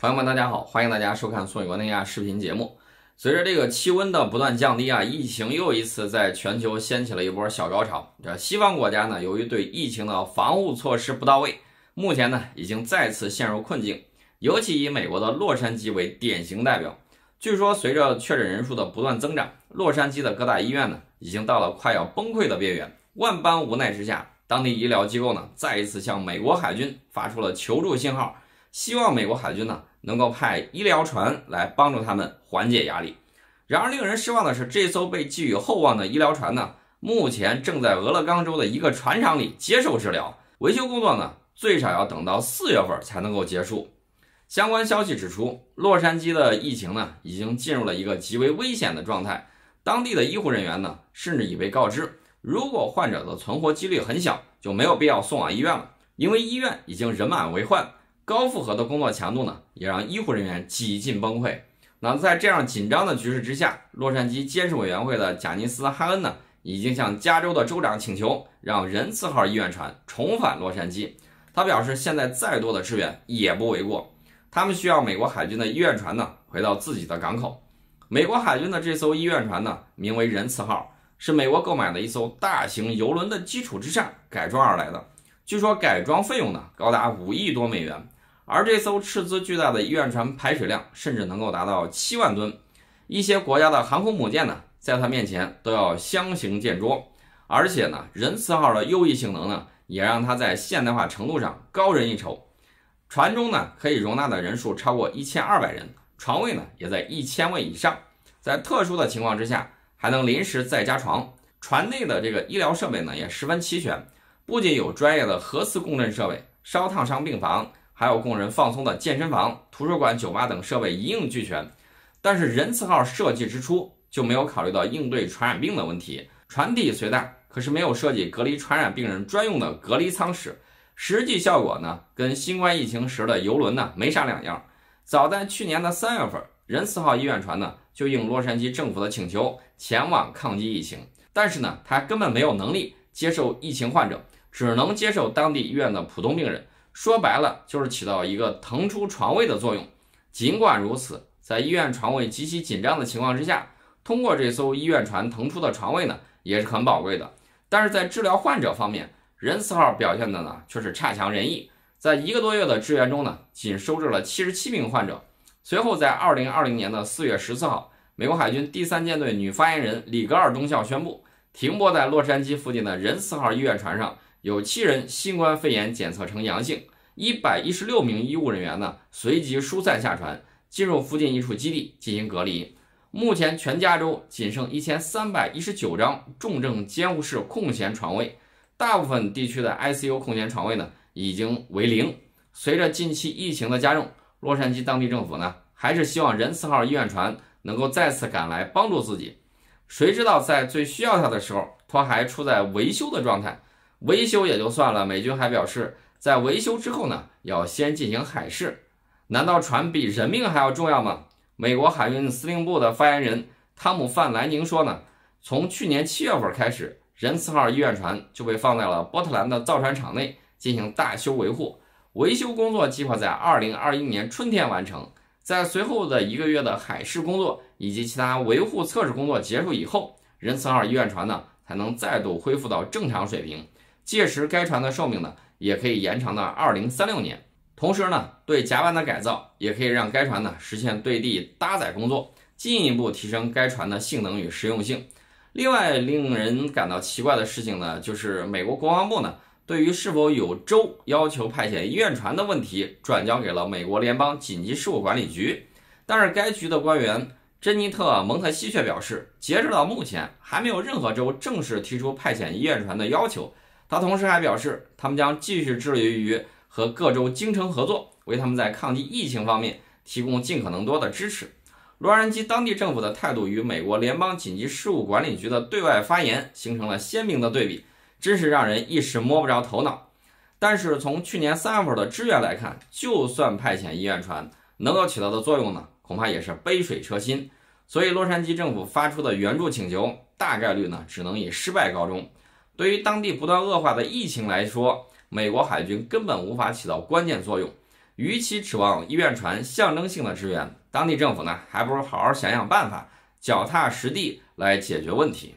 朋友们，大家好，欢迎大家收看宋宇国内亚视频节目。随着这个气温的不断降低啊，疫情又一次在全球掀起了一波小高潮。这西方国家呢，由于对疫情的防护措施不到位，目前呢已经再次陷入困境。尤其以美国的洛杉矶为典型代表。据说随着确诊人数的不断增长，洛杉矶的各大医院呢已经到了快要崩溃的边缘。万般无奈之下，当地医疗机构呢再一次向美国海军发出了求助信号，希望美国海军呢能够派医疗船来帮助他们缓解压力。然而令人失望的是，这艘被寄予厚望的医疗船呢，目前正在俄勒冈州的一个船厂里接受治疗，维修工作呢最少要等到4月份才能够结束。相关消息指出，洛杉矶的疫情呢已经进入了一个极为危险的状态，当地的医护人员呢甚至已被告知，如果患者的存活几率很小，就没有必要送往医院了，因为医院已经人满为患。高负荷的工作强度呢，也让医护人员几近崩溃。那在这样紧张的局势之下，洛杉矶监事委员会的贾尼斯·哈恩呢，已经向加州的州长请求，让仁慈号医院船重返洛杉矶。他表示，现在再多的支援也不为过，他们需要美国海军的医院船呢回到自己的港口。美国海军的这艘医院船呢，名为仁慈号，是美国购买的一艘大型邮轮的基础之上改装而来的。据说改装费用呢高达5亿多美元。而这艘斥资巨大的医院船排水量甚至能够达到7万吨，一些国家的航空母舰呢，在它面前都要相形见拙。而且呢，仁慈号的优异性能呢，也让它在现代化程度上高人一筹。船中呢，可以容纳的人数超过1200人，床位呢也在1000位以上。在特殊的情况之下，还能临时再加床。船内的这个医疗设备呢，也十分齐全，不仅有专业的核磁共振设备、烧烫伤病房，还有供人放松的健身房、图书馆、酒吧等设备一应俱全。但是仁慈号设计之初就没有考虑到应对传染病的问题，船体虽大，可是没有设计隔离传染病人专用的隔离舱室，实际效果呢跟新冠疫情时的邮轮呢没啥两样。早在去年的3月份，仁慈号医院船呢就应洛杉矶政府的请求前往抗击疫情，但是呢他根本没有能力接受疫情患者，只能接受当地医院的普通病人。说白了就是起到一个腾出床位的作用。尽管如此，在医院床位极其紧张的情况之下，通过这艘医院船腾出的床位呢也是很宝贵的。但是在治疗患者方面，仁慈号表现的呢却是差强人意。在1个多月的支援中呢，仅收治了77名患者。随后在2020年的4月14号，美国海军第3舰队女发言人里格尔中校宣布，停泊在洛杉矶附近的仁慈号医院船上有7人新冠肺炎检测呈阳性，116名医务人员呢随即疏散下船，进入附近一处基地进行隔离。目前全加州仅剩1319张重症监护室空闲床位，大部分地区的 ICU 空闲床位呢已经为0。随着近期疫情的加重，洛杉矶当地政府呢还是希望仁慈号医院船能够再次赶来帮助自己。谁知道在最需要它的时候，它还处在维修的状态。维修也就算了，美军还表示在维修之后呢要先进行海试。难道船比人命还要重要吗？美国海军司令部的发言人汤姆·范莱宁说呢，从去年7月份开始，仁慈号医院船就被放在了波特兰的造船厂内进行大修维护，维修工作计划在2021年春天完成。在随后的1个月的海试工作以及其他维护测试工作结束以后，仁慈号医院船呢才能再度恢复到正常水平。届时该船的寿命呢也可以延长到2036年。同时呢，对甲板的改造也可以让该船呢实现对地搭载工作，进一步提升该船的性能与实用性。另外令人感到奇怪的事情呢，就是美国国防部呢对于是否有州要求派遣医院船的问题转交给了美国联邦紧急事务管理局。但是该局的官员珍妮特·蒙特西却表示，截止到目前还没有任何州正式提出派遣医院船的要求。他同时还表示，他们将继续致力于和各州精诚合作，为他们在抗击疫情方面提供尽可能多的支持。洛杉矶当地政府的态度与美国联邦紧急事务管理局的对外发言形成了鲜明的对比，真是让人一时摸不着头脑。但是从去年3月份的支援来看，就算派遣医院船能够起到的作用呢，恐怕也是杯水车薪。所以洛杉矶政府发出的援助请求大概率呢只能以失败告终。对于当地不断恶化的疫情来说，美国海军根本无法起到关键作用。与其指望医院船象征性的支援，当地政府呢，还不如好好想想办法，脚踏实地来解决问题。